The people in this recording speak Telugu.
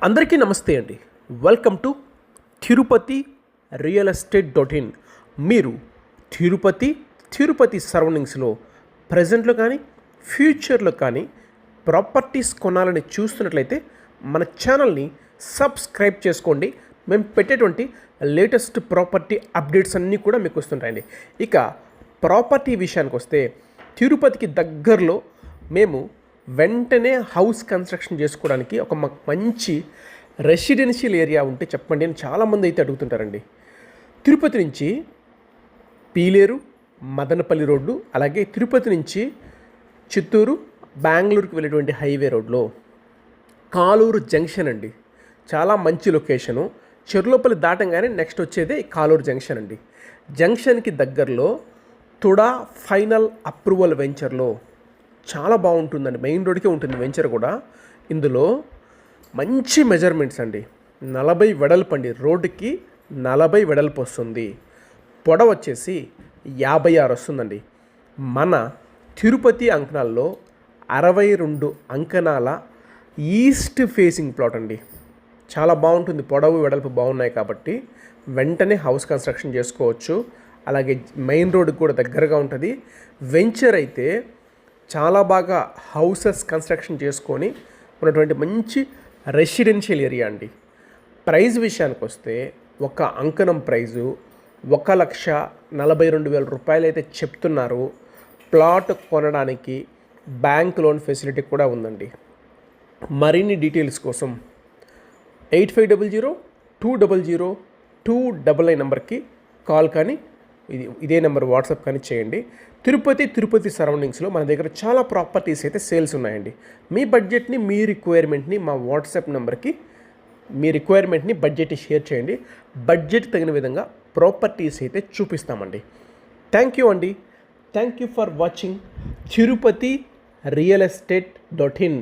అందరికీ నమస్తే అండి. Welcome to Tirupati real estate .in. మీరు తిరుపతి సరౌండింగ్స్లో ప్రజెంట్లో కానీ ఫ్యూచర్లో కానీ ప్రాపర్టీస్ కొనాలని చూస్తున్నట్లయితే మన ఛానల్ని సబ్స్క్రైబ్ చేసుకోండి. మేము పెట్టేటువంటి లేటెస్ట్ ప్రాపర్టీ అప్డేట్స్ అన్నీ కూడా మీకు వస్తుంటాయండి. ఇక ప్రాపర్టీ విషయానికి వస్తే తిరుపతికి దగ్గరలో మేము వెంటనే హౌస్ కన్స్ట్రక్షన్ చేసుకోవడానికి ఒక మంచి రెసిడెన్షియల్ ఏరియా ఉంటే చెప్పండి అని చాలామంది అయితే అడుగుతుంటారండి. తిరుపతి నుంచి పీలేరు మదనపల్లి రోడ్డు, అలాగే తిరుపతి నుంచి చిత్తూరు బెంగళూరుకి వెళ్ళేటువంటి హైవే రోడ్లో కాలూరు జంక్షన్ అండి. చాలా మంచి లొకేషను. చెర్లోపల్లి దాటంగానే నెక్స్ట్ వచ్చేదే కాలూరు జంక్షన్ అండి. జంక్షన్కి దగ్గరలో తుడా ఫైనల్ అప్రూవల్ వెంచర్లో చాలా బాగుంటుందండి. మెయిన్ రోడ్కే ఉంటుంది వెంచర్ కూడా. ఇందులో మంచి మెజర్మెంట్స్ అండి. 40 వెడల్పు అండి. రోడ్డుకి 40 వెడల్పు వస్తుంది. పొడవు వచ్చేసి 56 వస్తుందండి. మన తిరుపతి అంకణాల్లో 62 అంకణాల ఈస్ట్ ఫేసింగ్ ప్లాట్ అండి. చాలా బాగుంటుంది. పొడవు వెడల్పు బాగున్నాయి కాబట్టి వెంటనే హౌస్ కన్స్ట్రక్షన్ చేసుకోవచ్చు. అలాగే మెయిన్ రోడ్డుకి కూడా దగ్గరగా ఉంటుంది. వెంచర్ అయితే చాలా బాగా హౌసెస్ కన్స్ట్రక్షన్ చేసుకొని ఉన్నటువంటి మంచి రెసిడెన్షియల్ ఏరియా అండి. ప్రైస్ విషయానికి వస్తే ఒక అంకణం ప్రైజు 1,42,000 రూపాయలు అయితే చెప్తున్నారు. ప్లాట్ కొనడానికి బ్యాంక్ లోన్ ఫెసిలిటీ కూడా ఉందండి. మరిన్ని డీటెయిల్స్ కోసం 8500-200-299 నెంబర్కి కాల్ కానీ ఇదే నెంబర్ వాట్సాప్ కానీ చేయండి. తిరుపతి సరౌండింగ్స్లో మన దగ్గర చాలా ప్రాపర్టీస్ అయితే సేల్స్ ఉన్నాయండి. మీ బడ్జెట్ని, మీ రిక్వైర్మెంట్ని మా వాట్సాప్ నెంబర్కి మీ రిక్వైర్మెంట్ని బడ్జెట్ని షేర్ చేయండి. బడ్జెట్ తగిన విధంగా ప్రాపర్టీస్ అయితే చూపిస్తామండి. థ్యాంక్ యూ అండి. Thank you for watching Tirupati real estate .in.